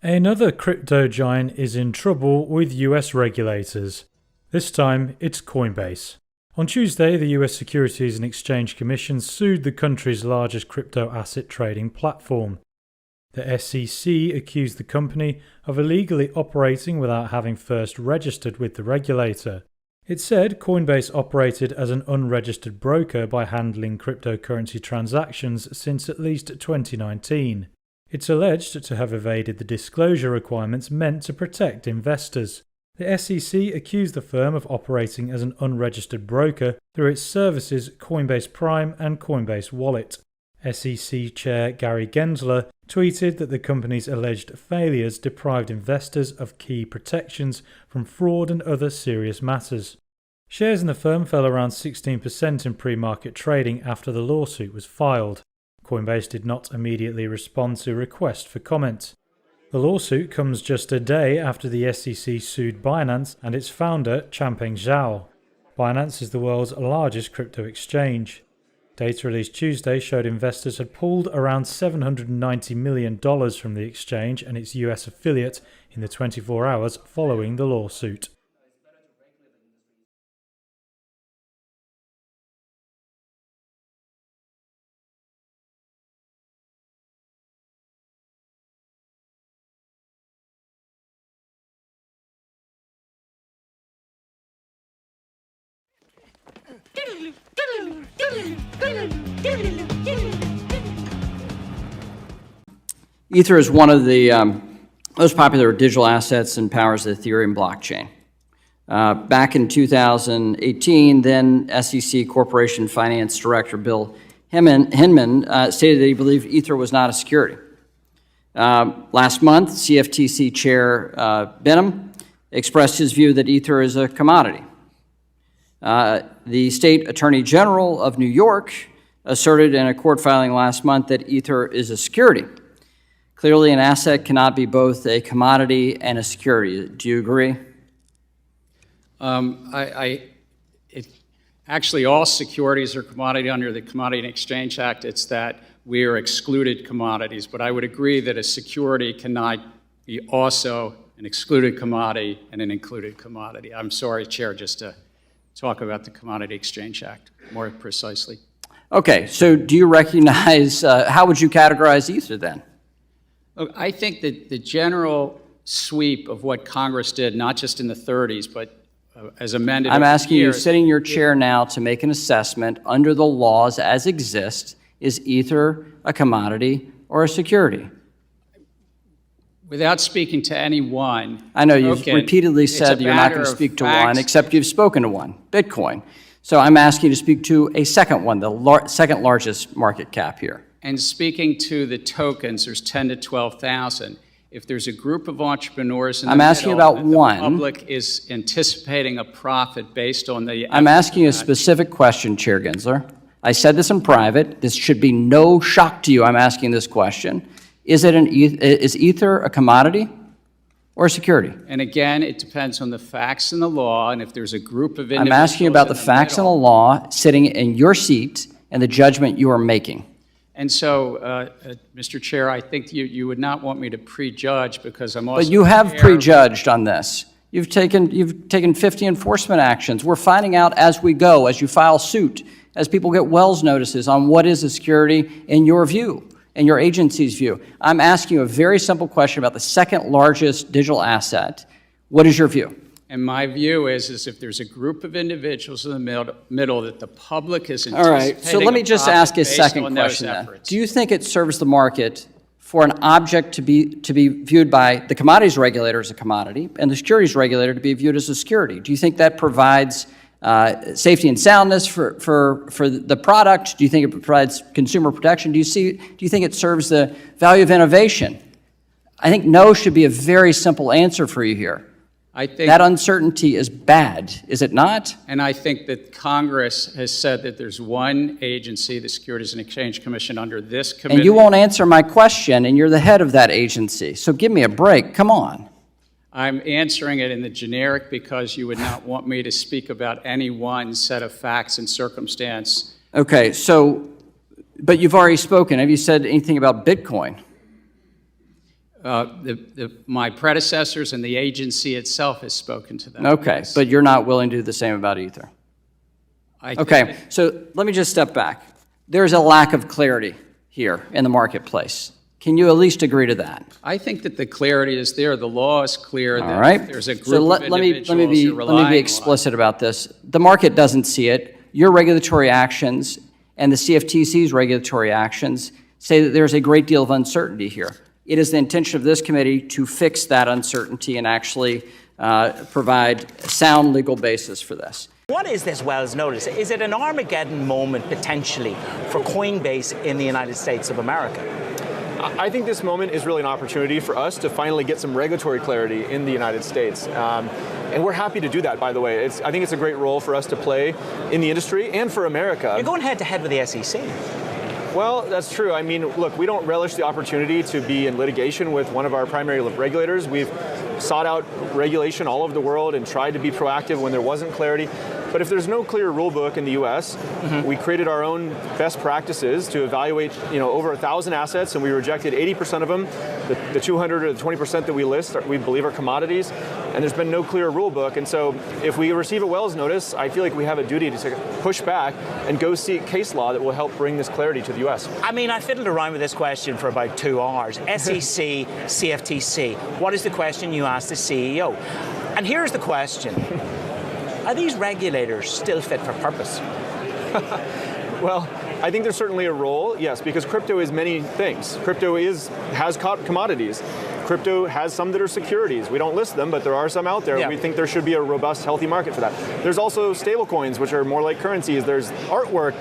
Another crypto giant is in trouble with US regulators. This time, it's Coinbase. On Tuesday, the US Securities and Exchange Commission sued the country's largest crypto asset trading platform. The SEC accused the company of illegally operating without having first registered with the regulator. It said Coinbase operated as an unregistered broker by handling cryptocurrency transactions since at least 2019. It's alleged to have evaded the disclosure requirements meant to protect investors. The SEC accused the firm of operating as an unregistered broker through its services Coinbase Prime and Coinbase Wallet. SEC Chair Gary Gensler tweeted that the company's alleged failures deprived investors of key protections from fraud and other serious matters. Shares in the firm fell around 16% in pre-market trading after the lawsuit was filed. Coinbase did not immediately respond to a request for comment. The lawsuit comes just a day after the SEC sued Binance and its founder, Changpeng Zhao. Binance is the world's largest crypto exchange. Data released Tuesday showed investors had pulled around $790 million from the exchange and its US affiliate in the 24 hours following the lawsuit. Ether is one of the most popular digital assets and powers the Ethereum blockchain. Back in 2018, then SEC Corporation Finance Director Bill Hinman stated that he believed Ether was not a security. Last month, CFTC Chair Benham expressed his view that Ether is a commodity. The State Attorney General of New York asserted in a court filing last month that Ether is a security. Clearly, an asset cannot be both a commodity and a security. Do you agree? Actually, all securities are commodity under the Commodity and Exchange Act. It's that we are excluded commodities. But I would agree that a security cannot be also an excluded commodity and an included commodity. I'm sorry, Chair, just to talk about the Commodity Exchange Act more precisely. Okay, so do you recognize, how would you categorize Ether then? Look, I think that the general sweep of what Congress did, not just in the 30s, but as amended I'm asking you, years, sitting in your chair now, to make an assessment under the laws as exist, is Ether a commodity or a security? Without speaking to any one. I know you've repeatedly said you're not going to speak to one, except you've spoken to one, Bitcoin. So I'm asking you to speak to a second one, the second largest market cap here. And speaking to the tokens, there's 10 to 12,000. If there's a group of entrepreneurs in the asking middle about one. The public is anticipating a profit based on the... I'm asking you a specific question, Chair Gensler. I said this in private. This should be no shock to you. I'm asking this question. Is Ether a commodity or a security? And again, it depends on the facts and the law, and if there's a group of individuals... I'm asking you about the facts and the law sitting in your seat and the judgment you are making. And so, Mr. Chair, I think you would not want me to prejudge because I'm also... But you have prejudged on this. You've taken 50 enforcement actions. We're finding out as we go, as you file suit, as people get Wells notices on what is a security in your view, in your agency's view. I'm asking you a very simple question about the second largest digital asset. What is your view? And my view is if there's a group of individuals in the middle that the public is anticipating... All right, so let me just ask a second question then. Do you think it serves the market for an object to be viewed by the commodities regulator as a commodity and the securities regulator to be viewed as a security? Do you think that provides safety and soundness for the product? Do you think it provides consumer protection? Do you think it serves the value of innovation? I think no should be a very simple answer for you here. I think that uncertainty is bad, is it not? And I think that Congress has said that there's one agency, the Securities and Exchange Commission, under this committee. And you won't answer my question, and you're the head of that agency. So give me a break. Come on. I'm answering it in the generic because you would not want me to speak about any one set of facts and circumstance. Okay, so, but you've already spoken. Have you said anything about Bitcoin? My predecessors and the agency itself has spoken to that. Okay, Yes. but you're not willing to do the same about Ether. Okay, so let me just step back. There's a lack of clarity here in the marketplace. Can you at least agree to that? I think that the clarity is there. The law is clear. All right. There's a group so of individuals let me be explicit about this. The market doesn't see it. Your regulatory actions and the CFTC's regulatory actions say that there's a great deal of uncertainty here. It is the intention of this committee to fix that uncertainty and actually provide a sound legal basis for this. What is this Wells notice? Is it an Armageddon moment potentially for Coinbase in the United States of America? I think this moment is really an opportunity for us to finally get some regulatory clarity in the United States. And we're happy to do that, by the way. I think it's a great role for us to play in the industry and for America. You're going head to head with the SEC. Well, that's true. I mean, look, we don't relish the opportunity to be in litigation with one of our primary regulators. We've sought out regulation all over the world and tried to be proactive when there wasn't clarity. But if there's no clear rule book in the U.S., we created our own best practices to evaluate, over 1,000 assets, and we rejected 80% of them. The 200 or the 20% that we list, we believe are commodities, and there's been no clear rule book. And so if we receive a Wells notice, I feel like we have a duty to push back and go seek case law that will help bring this clarity to the U.S. I mean, I fiddled around with this question for about 2 hours. SEC, CFTC. What is the question you asked the CEO? And here's the question. Are these regulators still fit for purpose? Well, I think there's certainly a role, yes, because crypto is many things. Crypto has commodities. Crypto has some that are securities. We don't list them, but there are some out there. Yeah. We think there should be a robust, healthy market for that. There's also stablecoins, which are more like currencies. There's artwork,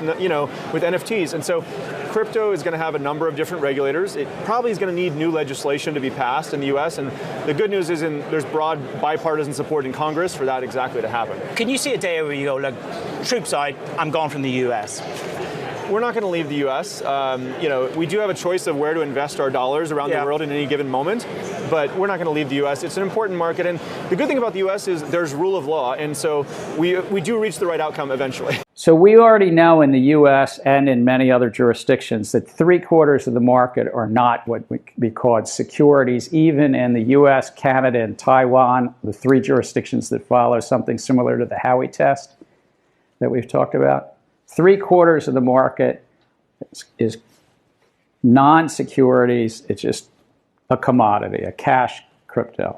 with NFTs. And so crypto is going to have a number of different regulators. It probably is going to need new legislation to be passed in the U.S. And the good news is there's broad bipartisan support in Congress for that exactly to happen. Can you see a day where you go, look, troops out, I'm gone from the U.S.? We're not going to leave the U.S. We do have a choice of where to invest our dollars around the world in any given moment, but we're not going to leave the U.S. It's an important market, and the good thing about the U.S. is there's rule of law, and so we do reach the right outcome eventually. So we already know in the U.S. and in many other jurisdictions that 3/4 of the market are not what would be called securities, even in the U.S., Canada, and Taiwan, the 3 jurisdictions that follow something similar to the Howey test that we've talked about. 3/4 of the market is non-securities. It's just a commodity, a cash crypto.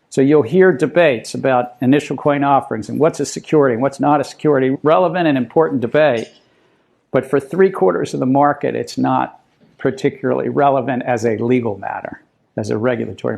So you'll hear debates about initial coin offerings and what's a security and what's not a security. Relevant and important debate, but for 3/4 of the market, it's not particularly relevant as a legal matter, as a regulatory matter.